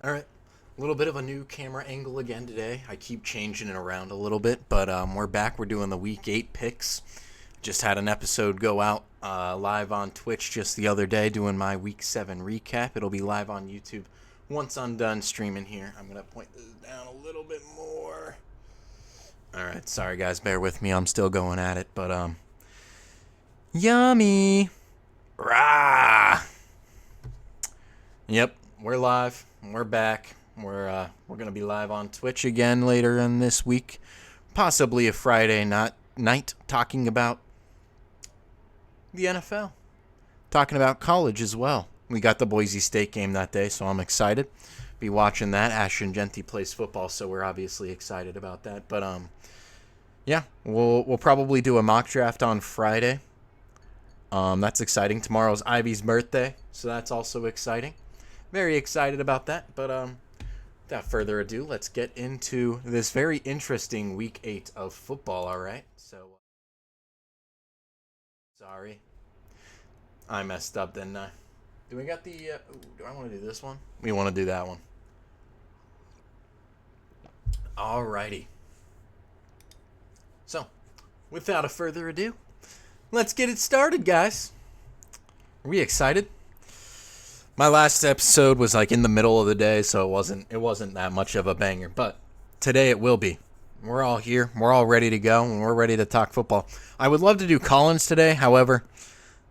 All right. A little bit of a new camera angle again today. I keep changing it around a little bit, but we're back. We're doing the Week 8 picks. Just had an episode go out live on Twitch just the other day doing my Week 7 recap. It'll be live on YouTube once I'm done streaming here. I'm going to point this down a little bit more. All right. Sorry, guys. Bear with me. I'm still going at it, but yummy. Rah! Yep. We're live. We're back. We're gonna be live on Twitch again later in this week, possibly a Friday night, talking about the NFL, talking about college as well. We got the Boise State game that day, so I'm excited. Be watching that. Ashton Genty plays football, so we're obviously excited about that. But yeah, we'll probably do a mock draft on Friday. That's exciting. Tomorrow's Ivy's birthday, so that's also exciting. Very excited about that. But without further ado, let's get into this very interesting Week 8 of football, all right? So, sorry. I messed up, didn't I? Do we got the... do I want to do this one? We want to do that one. Alrighty. So, without a further ado, let's get it started, guys. Are we excited? My last episode was like in the middle of the day, so it wasn't that much of a banger, but today it will be. We're all here. We're all ready to go, and we're ready to talk football. I would love to do call-ins today. However,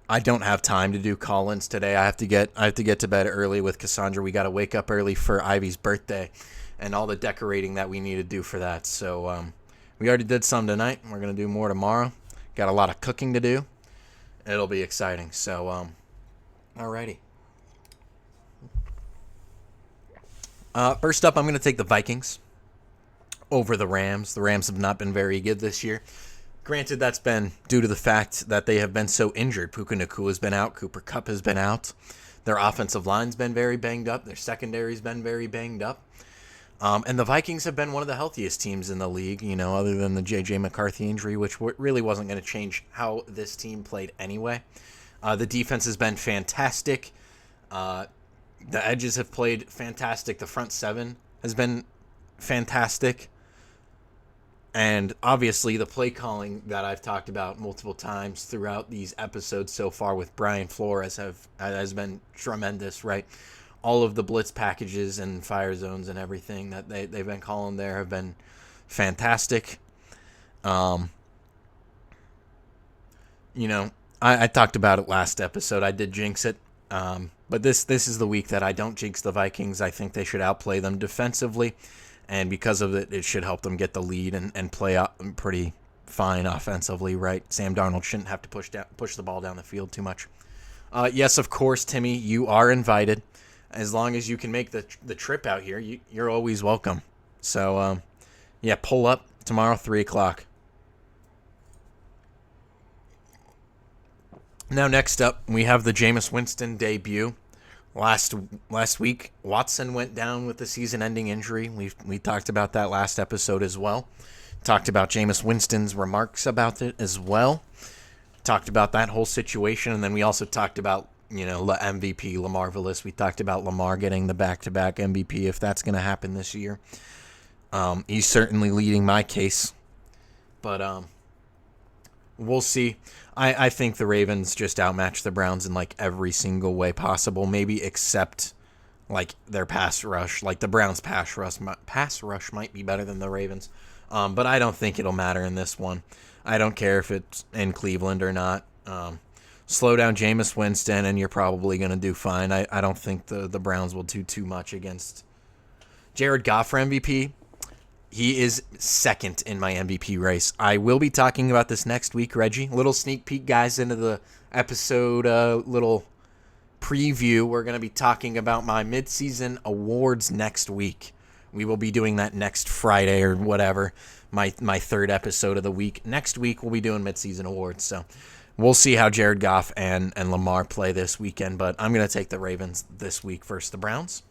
I don't have time to do call-ins today. I have to get to bed early with Cassandra. We got to wake up early for Ivy's birthday and all the decorating that we need to do for that. So we already did some tonight. We're going to do more tomorrow. Got a lot of cooking to do. It'll be exciting. So alrighty. First up, I'm going to take the Vikings over the Rams. The Rams have not been very good this year. Granted, that's been due to the fact that they have been so injured. Puka Nacua has been out. Cooper Kupp has been out. Their offensive line's been very banged up. Their secondary's been very banged up. And the Vikings have been one of the healthiest teams in the league, other than the J.J. McCarthy injury, which really wasn't going to change how this team played anyway. The defense has been fantastic. The edges have played fantastic. The front seven has been fantastic. And obviously the play calling that I've talked about multiple times throughout these episodes so far with Brian Flores has been tremendous, right? All of the blitz packages and fire zones and everything that they've been calling there have been fantastic. I talked about it last episode. I did jinx it. But this is the week that I don't jinx the Vikings. I think they should outplay them defensively. And because of it, it should help them get the lead and play out pretty fine offensively, right? Sam Darnold shouldn't have to push the ball down the field too much. Yes, of course, Timmy, you are invited. As long as you can make the trip out here, you're always welcome. So, yeah, pull up tomorrow, 3 o'clock. Now, next up, we have the Jameis Winston debut. Last week, Watson went down with the season-ending injury. We talked about that last episode as well. Talked about Jameis Winston's remarks about it as well. Talked about that whole situation, and then we also talked about MVP Lamar Villis. We talked about Lamar getting the back-to-back MVP if that's going to happen this year. He's certainly leading my case, but we'll see. I think the Ravens just outmatched the Browns in like every single way possible, maybe except like their pass rush. Like the Browns' pass rush might be better than the Ravens, but I don't think it'll matter in this one. I don't care if it's in Cleveland or not. Slow down Jameis Winston, and you're probably going to do fine. I don't think the Browns will do too much against Jared Goff for MVP. He is second in my MVP race. I will be talking about this next week, Reggie. Little sneak peek, guys, into the episode, little preview. We're going to be talking about my midseason awards next week. We will be doing that next Friday or whatever, my third episode of the week. Next week, we'll be doing midseason awards. So we'll see how Jared Goff and Lamar play this weekend, but I'm going to take the Ravens this week versus the Browns.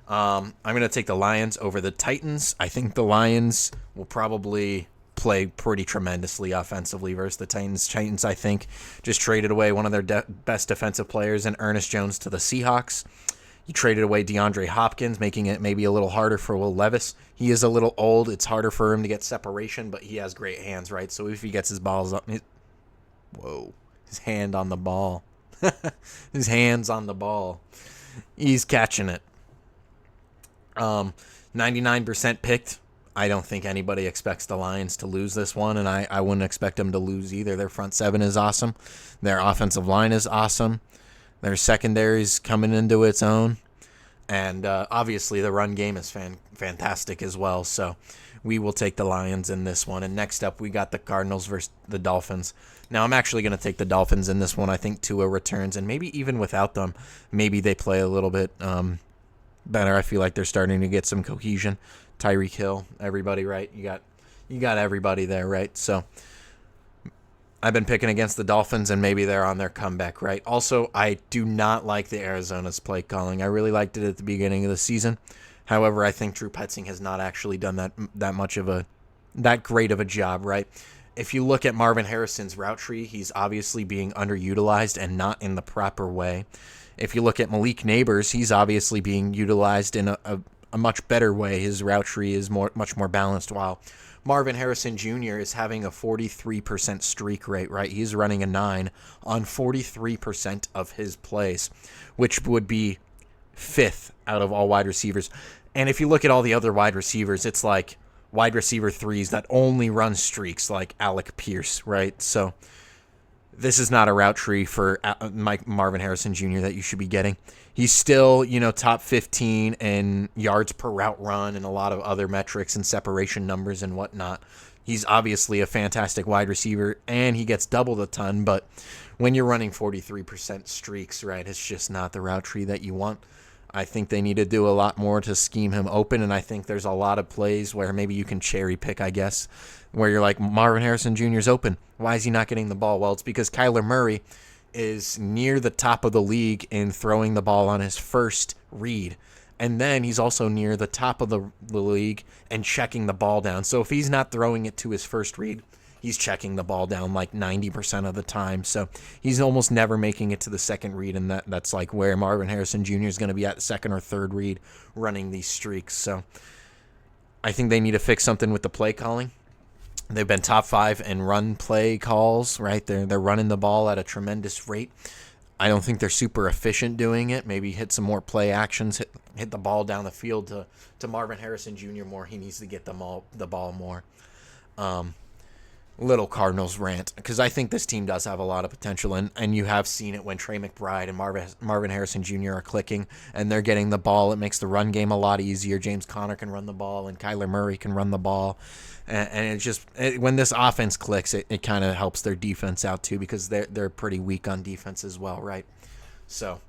I'm going to take the Lions over the Titans. I think the Lions will probably play pretty tremendously offensively versus the Titans. Titans, I think, just traded away one of their best defensive players in Ernest Jones to the Seahawks. You traded away DeAndre Hopkins, making it maybe a little harder for Will Levis. He is a little old. It's harder for him to get separation, but he has great hands, right? So if he gets his balls up, his hand on the ball. His hands on the ball. He's catching it. 99% picked. I don't think anybody expects the Lions to lose this one, and I wouldn't expect them to lose either. Their front seven is awesome. Their offensive line is awesome. Their secondary's coming into its own. And obviously the run game is fantastic as well. So we will take the Lions in this one. And next up, we got the Cardinals versus the Dolphins. Now, I'm actually going to take the Dolphins in this one. I think Tua returns, and maybe even without them, maybe they play a little bit better. I feel like they're starting to get some cohesion. Tyreek Hill, everybody, right? You got everybody there, right? So I've been picking against the Dolphins, and maybe they're on their comeback, right? Also, I do not like the Arizona's play calling. I really liked it at the beginning of the season. However, I think Drew Petzing has not actually done that great of a job, right? If you look at Marvin Harrison's route tree, he's obviously being underutilized and not in the proper way. If you look at Malik Neighbors, he's obviously being utilized in a much better way. His route tree is much more balanced, while Marvin Harrison Jr. is having a 43% streak rate, right? He's running a 9 on 43% of his plays, which would be 5th out of all wide receivers. And if you look at all the other wide receivers, it's like wide receiver 3s that only run streaks, like Alec Pierce, right? So this is not a route tree for Marvin Harrison Jr. that you should be getting. He's still, top 15 in yards per route run and a lot of other metrics and separation numbers and whatnot. He's obviously a fantastic wide receiver, and he gets doubled a ton, but when you're running 43% streaks, right, it's just not the route tree that you want. I think they need to do a lot more to scheme him open, and I think there's a lot of plays where maybe you can cherry pick, I guess, where you're like, Marvin Harrison Jr. is open. Why is he not getting the ball? Well, it's because Kyler Murray is near the top of the league in throwing the ball on his first read. And then he's also near the top of the league and checking the ball down. So if he's not throwing it to his first read, he's checking the ball down like 90% of the time. So he's almost never making it to the second read, and that's like where Marvin Harrison Jr. is going to be at second or third read running these streaks. So I think they need to fix something with the play calling. They've been top 5 in run play calls, right? They're running the ball at a tremendous rate. I don't think they're super efficient doing it. Maybe hit some more play actions, hit the ball down the field to Marvin Harrison Jr. more. He needs to get the ball more. Little Cardinals rant, because I think this team does have a lot of potential, and you have seen it when Trey McBride and Marvin Harrison Jr. are clicking, and they're getting the ball. It makes the run game a lot easier. James Conner can run the ball, and Kyler Murray can run the ball, and it's just when this offense clicks, it kind of helps their defense out too, because they're pretty weak on defense as well, right? So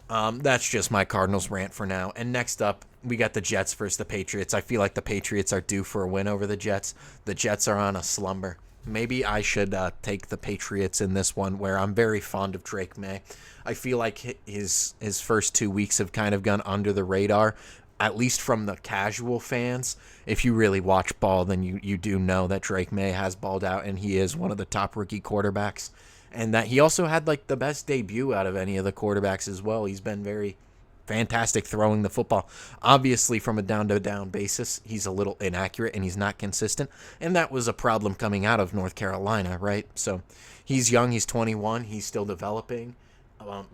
that's just my Cardinals rant for now. And next up, we got the Jets versus the Patriots. I feel like the Patriots are due for a win over the Jets. The Jets are on a slumber. Maybe I should take the Patriots in this one, where I'm very fond of Drake May. I feel like his first 2 weeks have kind of gone under the radar, at least from the casual fans. If you really watch ball, then you do know that Drake May has balled out, and he is one of the top rookie quarterbacks. And that he also had like the best debut out of any of the quarterbacks as well. He's been very fantastic throwing the football. Obviously, from a down-to-down basis, he's a little inaccurate and he's not consistent. And that was a problem coming out of North Carolina, right? So he's young. He's 21. He's still developing.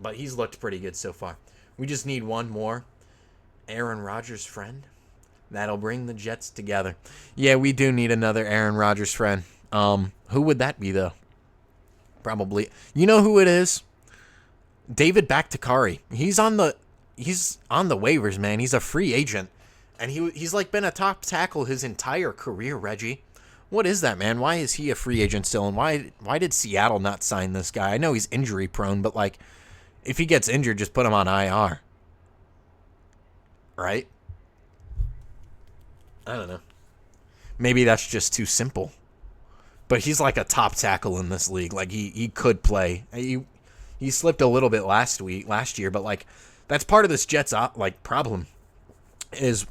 But he's looked pretty good so far. We just need one more Aaron Rodgers friend that'll bring the Jets together. Yeah, we do need another Aaron Rodgers friend. Who would that be, though? Probably. You know who it is? David Bakhtiari. He's on the waivers, man. He's a free agent. And he's like been a top tackle his entire career, Reggie. What is that, man? Why is he a free agent still? And why did Seattle not sign this guy? I know he's injury prone, but like if he gets injured, just put him on IR. Right? I don't know. Maybe that's just too simple. But he's like a top tackle in this league. Like he could play. He slipped a little bit last year, but like that's part of this Jets problem is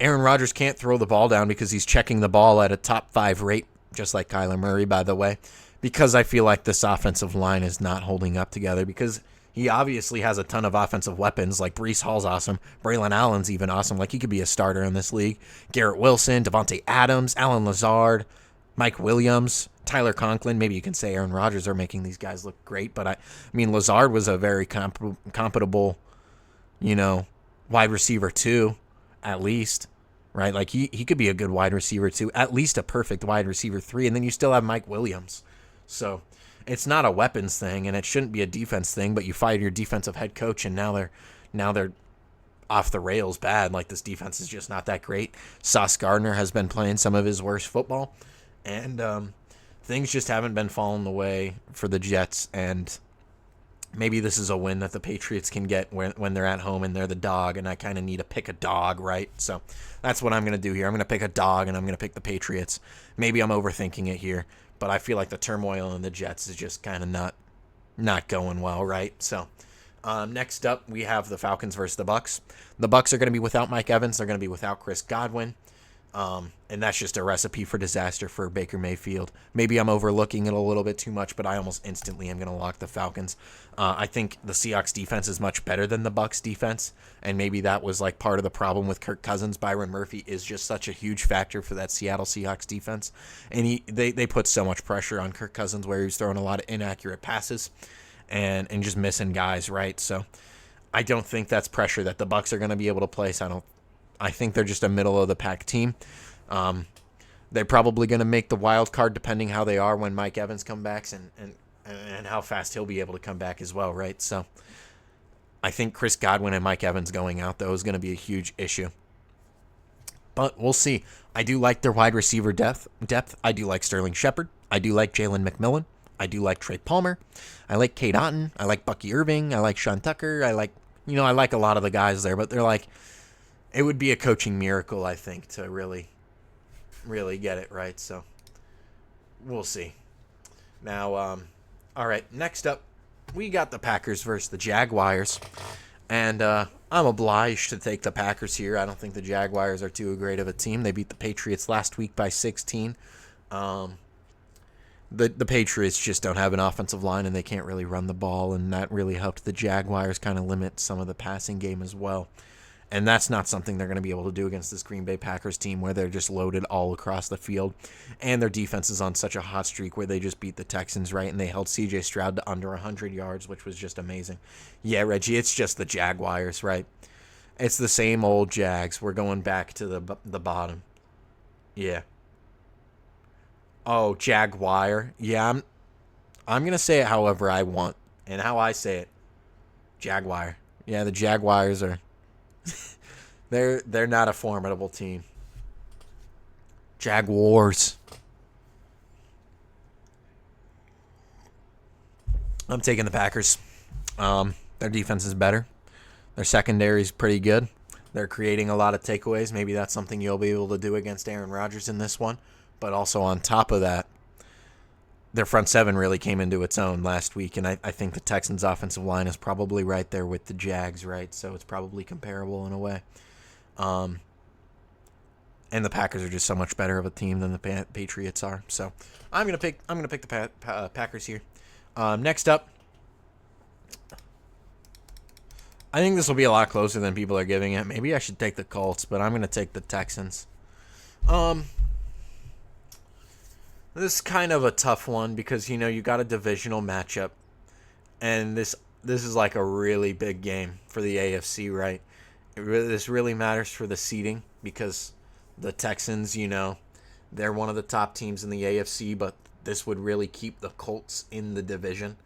Aaron Rodgers can't throw the ball down because he's checking the ball at a top 5 rate, just like Kyler Murray, by the way, because I feel like this offensive line is not holding up together because He obviously has a ton of offensive weapons. Like Breece Hall's awesome. Braylon Allen's even awesome. Like he could be a starter in this league. Garrett Wilson, Devontae Adams, Alan Lazard, Mike Williams, Tyler Conklin. Maybe you can say Aaron Rodgers are making these guys look great, but I mean Lazard was a very compatible, wide receiver too, at least, right? Like he could be a good wide receiver too, at least a perfect wide receiver 3, and then you still have Mike Williams. So it's not a weapons thing, and it shouldn't be a defense thing. But you fired your defensive head coach, and now they're off the rails bad. Like this defense is just not that great. Sauce Gardner has been playing some of his worst football, and things just haven't been falling the way for the Jets. And maybe this is a win that the Patriots can get when they're at home and they're the dog, and I kind of need to pick a dog, right? So that's what I'm going to do here. I'm going to pick a dog, and I'm going to pick the Patriots. Maybe I'm overthinking it here, but I feel like the turmoil in the Jets is just kind of not going well, right? So next up, we have the Falcons versus the Bucs. The Bucs are going to be without Mike Evans. They're going to be without Chris Godwin. And that's just a recipe for disaster for Baker Mayfield. Maybe I'm overlooking it a little bit too much, but I almost instantly am going to lock the Falcons. I think the Seahawks defense is much better than the Bucs defense, and maybe that was like part of the problem with Kirk Cousins. Byron Murphy is just such a huge factor for that Seattle Seahawks defense, and they put so much pressure on Kirk Cousins where he was throwing a lot of inaccurate passes and just missing guys, right? So I don't think that's pressure that the Bucs are going to be able to place. I think they're just a middle of the pack team. They're probably going to make the wild card depending how they are when Mike Evans comes back and how fast he'll be able to come back as well, right? So I think Chris Godwin and Mike Evans going out, though, is going to be a huge issue. But we'll see. I do like their wide receiver depth. I do like Sterling Shepard. I do like Jalen McMillan. I do like Trey Palmer. I like Cade Otton. I like Bucky Irving. I like Sean Tucker. I like a lot of the guys there, but they're like, it would be a coaching miracle, I think, to really get it right. So we'll see. Now, all right, next up, we got the Packers versus the Jaguars. And I'm obliged to take the Packers here. I don't think the Jaguars are too great of a team. They beat the Patriots last week by 16. The Patriots just don't have an offensive line, and they can't really run the ball, and that really helped the Jaguars kind of limit some of the passing game as well. And that's not something they're going to be able to do against this Green Bay Packers team where they're just loaded all across the field. And their defense is on such a hot streak where they just beat the Texans, right? And they held C.J. Stroud to under 100 yards, which was just amazing. Yeah, Reggie, it's just the Jaguars, right? It's the same old Jags. We're going back to the bottom. Yeah. Oh, Jaguar. Yeah, I'm going to say it however I want. And how I say it. Jaguar. Yeah, the Jaguars are... They're not a formidable team. Jaguars. I'm taking the Packers. Their defense is better. Their secondary is pretty good. They're creating a lot of takeaways. Maybe that's something you'll be able to do against Aaron Rodgers in this one. But also on top of that, their front seven really came into its own last week, and I think the Texans' offensive line is probably right there with the Jags, right? So it's probably comparable in a way. And the Packers are just so much better of a team than the Patriots are. So I'm gonna pick the Packers here. Next up, I think this will be a lot closer than people are giving it. Maybe I should take the Colts, but I'm gonna take the Texans. This is kind of a tough one because you got a divisional matchup, and this is like a really big game for the AFC, right? This really matters for the seeding because the Texans, they're one of the top teams in the AFC, but this would really keep the Colts in the division.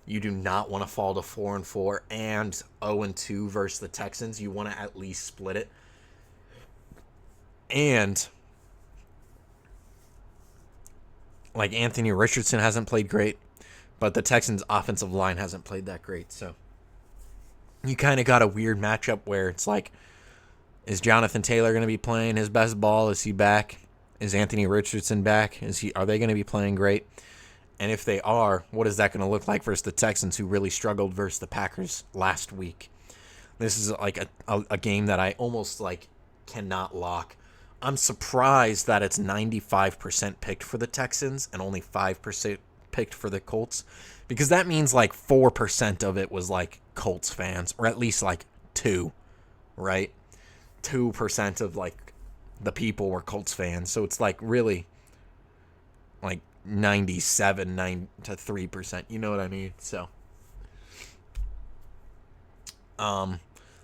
You do not want to fall to 4-4 and 0-2 versus the Texans. You want to at least split it. And like Anthony Richardson hasn't played great, but the Texans' offensive line hasn't played that great. So you kind of got a weird matchup where it's like, is Jonathan Taylor going to be playing his best ball? Is he back? Is Anthony Richardson back? Are they going to be playing great? And if they are, what is that going to look like versus the Texans, who really struggled versus the Packers last week? This is like a game that I almost like cannot lock. I'm surprised that it's 95% picked for the Texans and only 5% picked for the Colts, because that means like 4% of it was like Colts fans, or at least like 2, right? 2% of like the people were Colts fans. So it's like really like 9 to 3%. You know what I mean? So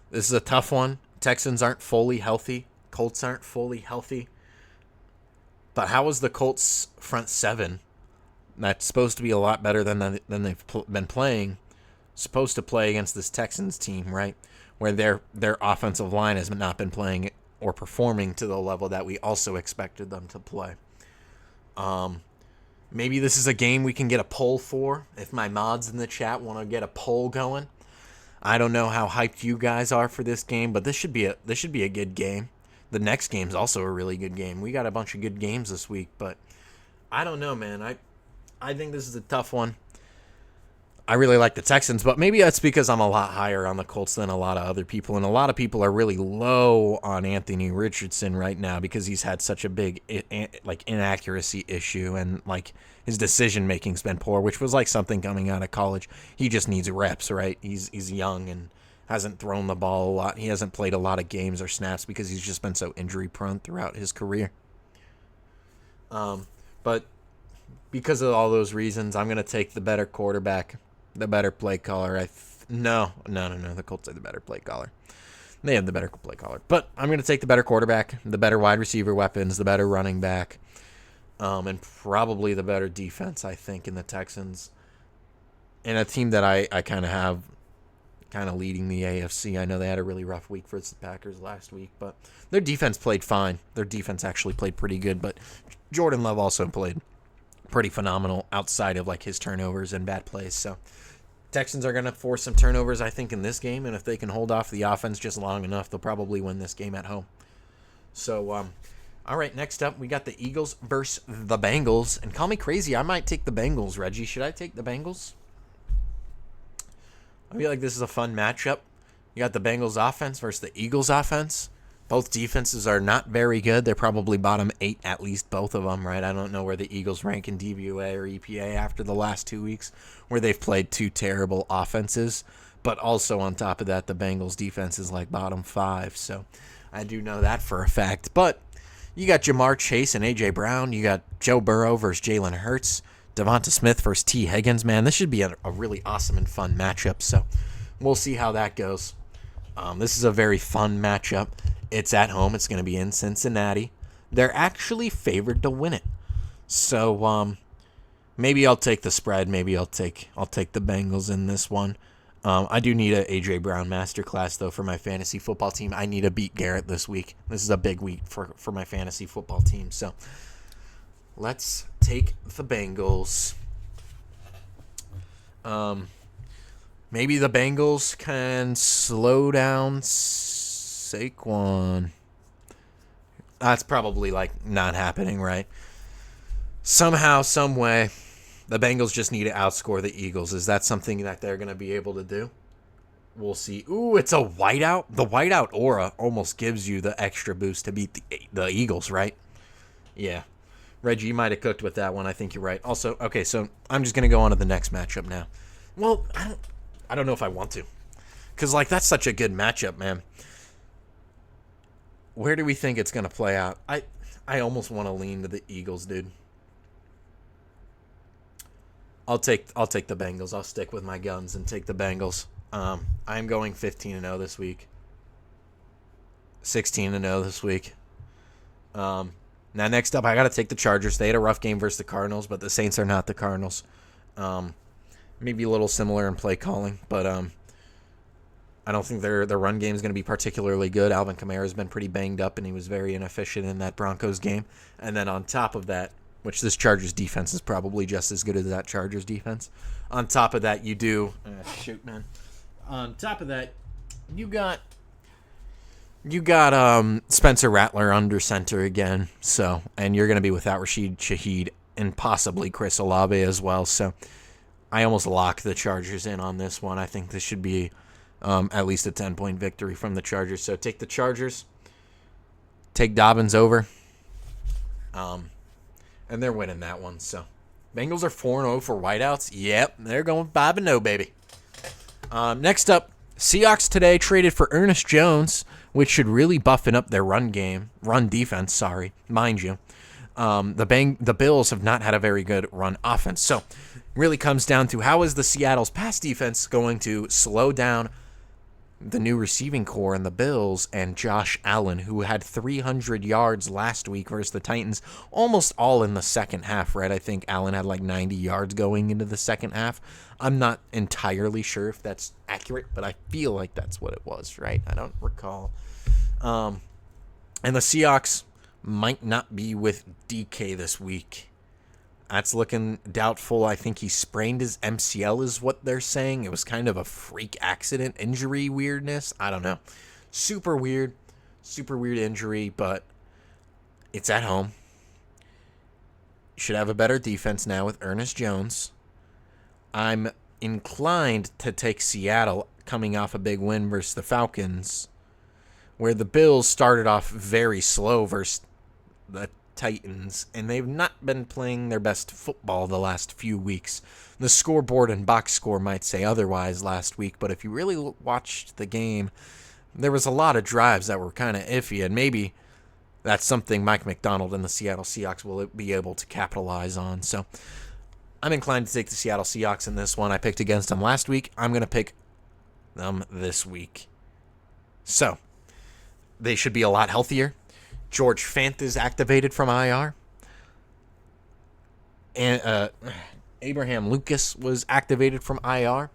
this is a tough one. Texans aren't fully healthy. Colts aren't fully healthy. But how is the Colts front seven, that's supposed to be a lot better than they've been playing, supposed to play against this Texans team, right? Where their offensive line has not been playing or performing to the level that we also expected them to play. Maybe this is a game we can get a poll for. If my mods in the chat want to get a poll going, I don't know how hyped you guys are for this game, but this should be a good game. The next game's also a really good game. We got a bunch of good games this week, but I don't know, man. I think this is a tough one. I really like the Texans, but maybe that's because I'm a lot higher on the Colts than a lot of other people, and a lot of people are really low on Anthony Richardson right now because he's had such a big inaccuracy issue, and like his decision making's been poor, which was like something coming out of college. He just needs reps, right? He's young and hasn't thrown the ball a lot. He hasn't played a lot of games or snaps because he's just been so injury prone throughout his career. But because of all those reasons, I'm gonna take the better quarterback. The better play caller. No. The Colts are the better play caller. They have the better play caller. But I'm going to take the better quarterback, the better wide receiver weapons, the better running back, and probably the better defense, I think, in the Texans. And a team that I kind of have leading the AFC. I know they had a really rough week for the Packers last week, but their defense played fine. Their defense actually played pretty good, but Jordan Love also played pretty phenomenal outside of like his turnovers and bad plays. So Texans are going to force some turnovers, I think, in this game, and if they can hold off the offense just long enough, they'll probably win this game at home. So, all right, next up, we got the Eagles versus the Bengals, and call me crazy, I might take the Bengals, Reggie. Should I take the Bengals? I feel like this is a fun matchup. You got the Bengals offense versus the Eagles offense. Both defenses are not very good. They're probably bottom 8, at least both of them, right? I don't know where the Eagles rank in DVOA or EPA after the last 2 weeks, where they've played 2 terrible offenses. But also on top of that, the Bengals defense is like bottom 5. So I do know that for a fact. But you got Jamar Chase and A.J. Brown. You got Joe Burrow versus Jalen Hurts. Devonta Smith versus T. Higgins. Man, this should be a really awesome and fun matchup. So we'll see how that goes. This is a very fun matchup. It's at home. It's going to be in Cincinnati. They're actually favored to win it. So maybe I'll take the spread. Maybe I'll take the Bengals in this one. I do need a A.J. Brown masterclass, though, for my fantasy football team. I need to beat Garrett this week. This is a big week for my fantasy football team. So let's take the Bengals. Maybe the Bengals can slow down Saquon. That's probably like not happening, right? Somehow, some way, the Bengals just need to outscore the Eagles. Is that something that they're going to be able to do? We'll see. Ooh, it's a whiteout. The whiteout aura almost gives you the extra boost to beat the Eagles, right? Yeah. Reggie, you might have cooked with that one. I think you're right. Also, okay, so I'm just going to go on to the next matchup now. Well, I don't know if I want to. Because, like, that's such a good matchup, man. Where do we think it's going to play out? I almost want to lean to the Eagles, dude. I'll take the Bengals. I'll stick with my guns and take the Bengals. I'm going 15-0 this week. 16-0 this week. Now, next up, I got to take the Chargers. They had a rough game versus the Cardinals, but the Saints are not the Cardinals. Maybe a little similar in play calling, but I don't think their run game is going to be particularly good. Alvin Kamara has been pretty banged up, and he was very inefficient in that Broncos game. And then on top of that, which this Chargers defense is probably just as good as that Chargers defense. On top of that, you do on top of that, you got Spencer Rattler under center again. So, and you're going to be without Rashid Shaheed and possibly Chris Olave as well. So, I almost lock the Chargers in on this one. I think this should be at least a 10-point victory from the Chargers. So take the Chargers. Take Dobbins over. And they're winning that one. So Bengals are 4-0 for whiteouts. Yep, they're going 5-0, baby. Next up, Seahawks today traded for Ernest Jones, which should really buffen up their run defense, mind you. The Bills have not had a very good run offense. So it really comes down to how is the Seattle's pass defense going to slow down the new receiving core in the Bills and Josh Allen, who had 300 yards last week versus the Titans, almost all in the second half, right? I think Allen had like 90 yards going into the second half. I'm not entirely sure if that's accurate, but I feel like that's what it was, right? I don't recall. And the Seahawks might not be with DK this week. That's looking doubtful. I think he sprained his MCL is what they're saying. It was kind of a freak accident, injury weirdness. I don't know. Super weird injury, but it's at home. Should have a better defense now with Ernest Jones. I'm inclined to take Seattle coming off a big win versus the Falcons, where the Bills started off very slow versus the Titans, and they've not been playing their best football the last few weeks. The scoreboard and box score might say otherwise last week, but if you really watched the game, there was a lot of drives that were kind of iffy, and maybe that's something Mike McDonald and the Seattle Seahawks will be able to capitalize on. So I'm inclined to take the Seattle Seahawks in this one. I picked against them last week. I'm going to pick them this week. So they should be a lot healthier. George Fant is activated from IR. And Abraham Lucas was activated from IR.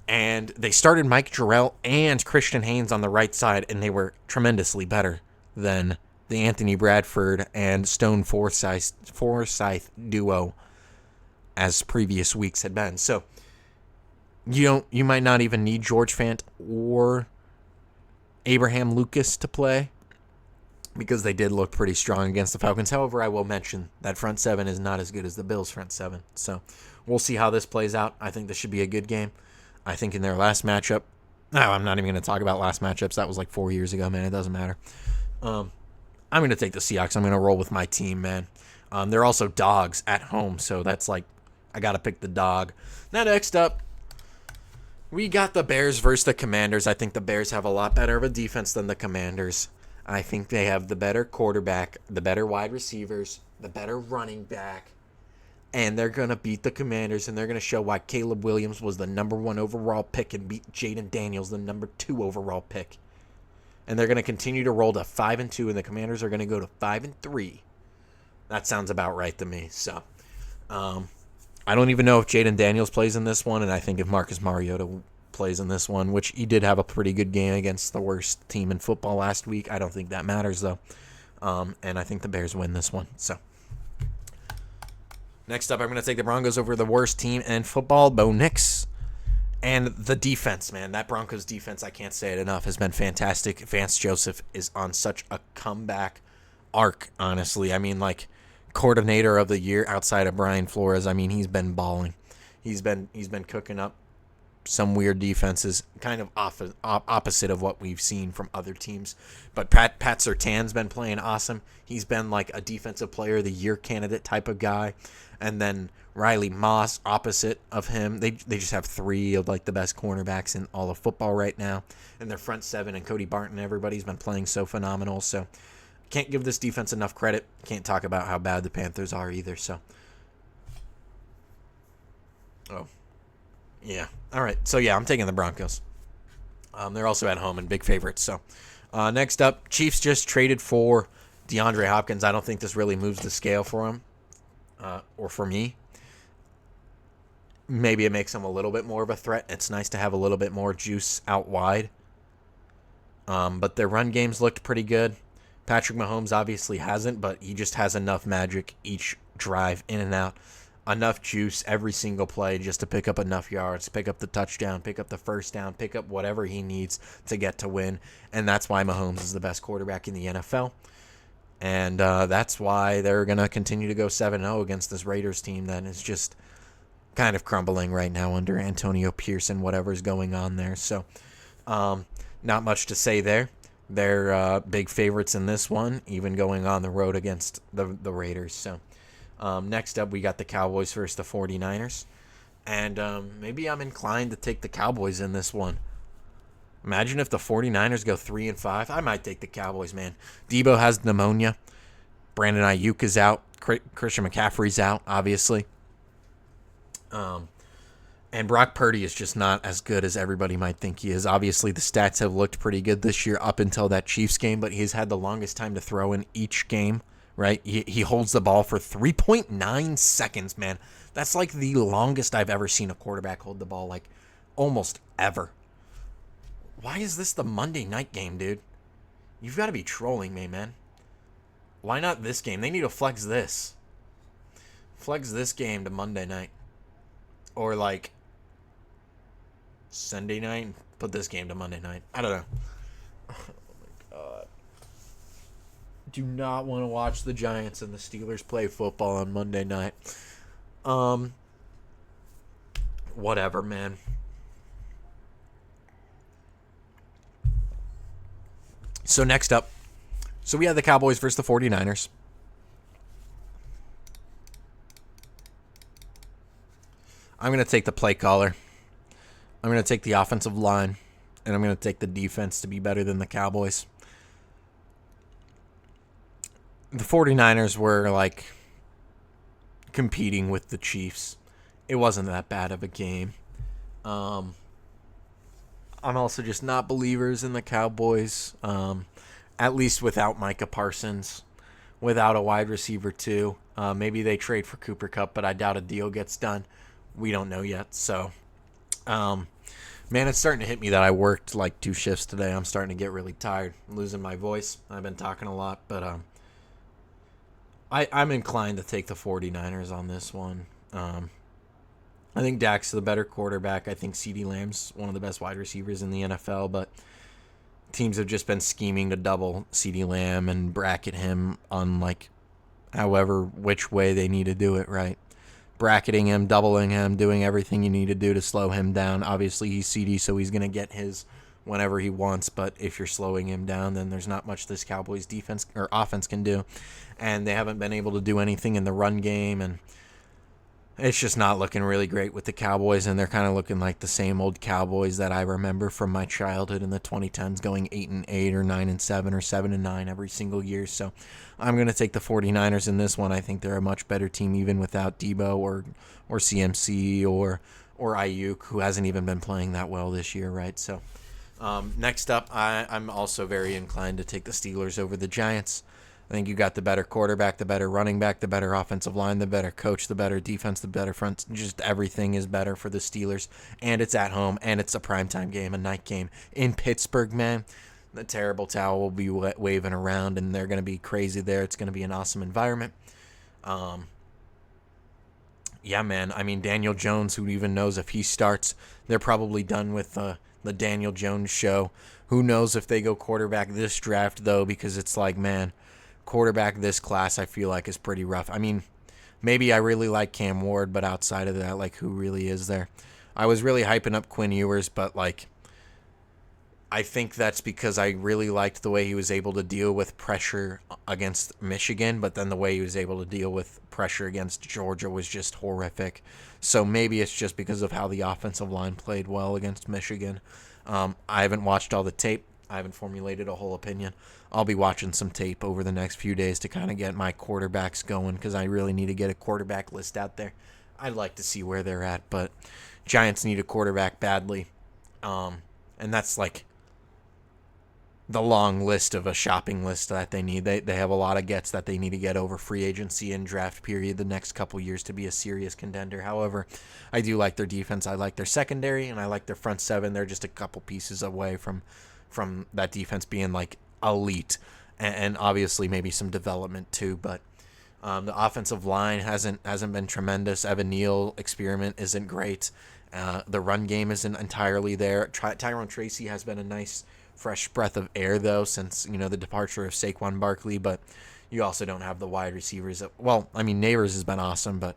And they started Mike Jarrell and Christian Haynes on the right side, and they were tremendously better than the Anthony Bradford and Stone Forsythe duo as previous weeks had been. So you might not even need George Fant or Abraham Lucas to play, because they did look pretty strong against the Falcons. However, I will mention that front seven is not as good as the Bills' front seven. So we'll see how this plays out. I think this should be a good game. I think in their last matchup, no, I'm not even going to talk about last matchups. That was like 4 years ago, man. It doesn't matter. I'm going to take the Seahawks. I'm going to roll with my team, man. They're also dogs at home, so that's like, I got to pick the dog. Now, next up, we got the Bears versus the Commanders. I think the Bears have a lot better of a defense than the Commanders. I think they have the better quarterback, the better wide receivers, the better running back, and they're going to beat the Commanders, and they're going to show why Caleb Williams was the number 1 overall pick and beat Jaden Daniels, the number 2 overall pick. And they're going to continue to roll to 5-2, and the Commanders are going to go to 5-3. That sounds about right to me. So, I don't even know if Jaden Daniels plays in this one, and I think if Marcus Mariota plays in this one, which he did have a pretty good game against the worst team in football last week. I don't think that matters, though. And I think the Bears win this one. So next up, I'm going to take the Broncos over the worst team in football, Bo Nix. And the defense, man. That Broncos defense, I can't say it enough, has been fantastic. Vance Joseph is on such a comeback arc, honestly. I mean, like, coordinator of the year outside of Brian Flores. I mean, he's been balling. He's been cooking up some weird defenses, kind of opposite of what we've seen from other teams. But Pat Surtain's been playing awesome. He's been like a defensive player of the year candidate type of guy. And then Riley Moss, opposite of him. They just have 3 of like the best cornerbacks in all of football right now. And their front 7 and Cody Barton, everybody's been playing so phenomenal. So can't give this defense enough credit. Can't talk about how bad the Panthers are either. So, yeah. All right. So, yeah, I'm taking the Broncos. They're also at home and big favorites. So, next up, Chiefs just traded for DeAndre Hopkins. I don't think this really moves the scale for him or for me. Maybe it makes him a little bit more of a threat. It's nice to have a little bit more juice out wide. But their run games looked pretty good. Patrick Mahomes obviously hasn't, but he just has enough magic each drive in and out. Enough juice every single play just to pick up enough yards, pick up the touchdown, pick up the first down, pick up whatever he needs to get to win. And that's why Mahomes is the best quarterback in the NFL. And that's why they're going to continue to go 7-0 against this Raiders team that is just kind of crumbling right now under Antonio Pierce and whatever's going on there. So not much to say there. They're big favorites in this one, even going on the road against the Raiders. So Next up, we got the Cowboys versus the 49ers. And maybe I'm inclined to take the Cowboys in this one. Imagine if the 49ers go 3-5. I might take the Cowboys, man. Debo has pneumonia. Brandon Ayuk is out. Christian McCaffrey's out, obviously. And Brock Purdy is just not as good as everybody might think he is. Obviously, the stats have looked pretty good this year up until that Chiefs game, but he's had the longest time to throw in each game, right? He holds the ball for 3.9 seconds, man. That's like the longest I've ever seen a quarterback hold the ball, like almost ever. Why is this the Monday night game, dude? You've got to be trolling me, man. Why not this game? They need to flex this. Flex this game to Monday night. Or like Sunday night. Put this game to Monday night. I don't know. Oh my god. Do not want to watch the Giants and the Steelers play football on Monday night. Whatever, man. So next up, we have the Cowboys versus the 49ers. I'm going to take the play caller. I'm going to take the offensive line. And I'm going to take the defense to be better than the Cowboys. The 49ers were like competing with the Chiefs. It wasn't that bad of a game. I'm also just not believers in the Cowboys, at least without Micah Parsons, without a wide receiver too. Maybe they trade for Cooper Kupp, but I doubt a deal gets done. We don't know yet. So, man, it's starting to hit me that I worked like 2 shifts today. I'm starting to get really tired. I'm losing my voice. I've been talking a lot, but I'm inclined to take the 49ers on this one. I think Dak's the better quarterback. I think CeeDee Lamb's one of the best wide receivers in the NFL, but teams have just been scheming to double CeeDee Lamb and bracket him on like however which way they need to do it, right? Bracketing him, doubling him, doing everything you need to do to slow him down. Obviously, he's CeeDee, so he's going to get his whenever he wants, but if you're slowing him down, then there's not much this Cowboys defense or offense can do. And they haven't been able to do anything in the run game, and it's just not looking really great with the Cowboys, and they're kind of looking like the same old Cowboys that I remember from my childhood in the 2010s, going 8-8 or 9-7 or 7-9 every single year. So I'm going to take the 49ers in this one. I think they're a much better team even without Debo or CMC or Ayuk, who hasn't even been playing that well this year, right? So next up, I'm also very inclined to take the Steelers over the Giants. I think you got the better quarterback, the better running back, the better offensive line, the better coach, the better defense, the better front. Just everything is better for the Steelers. And it's at home, and it's a primetime game, a night game in Pittsburgh, man. The terrible towel will be waving around, and they're going to be crazy there. It's going to be an awesome environment. Yeah, man. I mean, Daniel Jones, who even knows if he starts? They're probably done with the Daniel Jones show. Who knows if they go quarterback this draft, though, because it's like, man, quarterback this class I feel like is pretty rough. I mean, maybe I really like Cam Ward, but outside of that, like, who really is there? I was really hyping up Quinn Ewers, but like, I think that's because I really liked the way he was able to deal with pressure against Michigan, but then the way he was able to deal with pressure against Georgia was just horrific. So maybe it's just because of how the offensive line played well against Michigan. I haven't watched all the tape. I haven't formulated a whole opinion. I'll be watching some tape over the next few days to kind of get my quarterbacks going because I really need to get a quarterback list out there. I'd like to see where they're at, but Giants need a quarterback badly. And that's like the long list of a shopping list that they need. They have a lot of gets that they need to get over free agency and draft period the next couple years to be a serious contender. However, I do like their defense. I like their secondary, and I like their front seven. They're just a couple pieces away from that defense being like elite, and obviously maybe some development too. But the offensive line hasn't been tremendous. Evan Neal experiment isn't great. The run game isn't entirely there. Tyrone Tracy has been a nice fresh breath of air though since the departure of Saquon Barkley, but you also don't have the wide receivers. Well, I mean, Neighbors has been awesome, but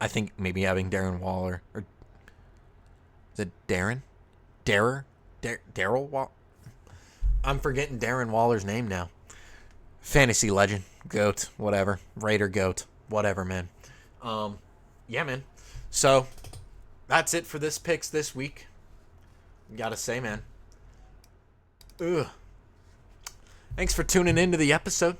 I think maybe having Darren Waller, or is it Darren? Darryl Waller? I'm forgetting Darren Waller's name now. Fantasy legend, GOAT, whatever. Raider GOAT. whatever, man. Yeah, man. So that's it for this picks this week. Gotta say, man. Ugh. Thanks for tuning into the episode.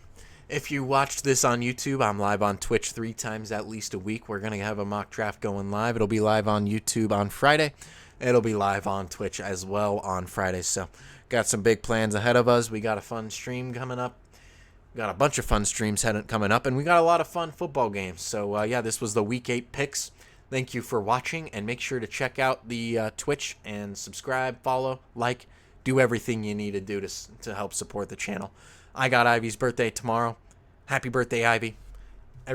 If you watched this on YouTube, I'm live on Twitch 3 times at least a week. We're going to have a mock draft going live. It'll be live on YouTube on Friday. It'll be live on Twitch as well on Friday. So, got some big plans ahead of us. We got a fun stream coming up. We got a bunch of fun streams coming up, and we got a lot of fun football games. So, yeah, this was the Week 8 picks. Thank you for watching, and make sure to check out the Twitch and subscribe, follow, like, do everything you need to do to help support the channel. I got Ivy's birthday tomorrow. Happy birthday, Ivy.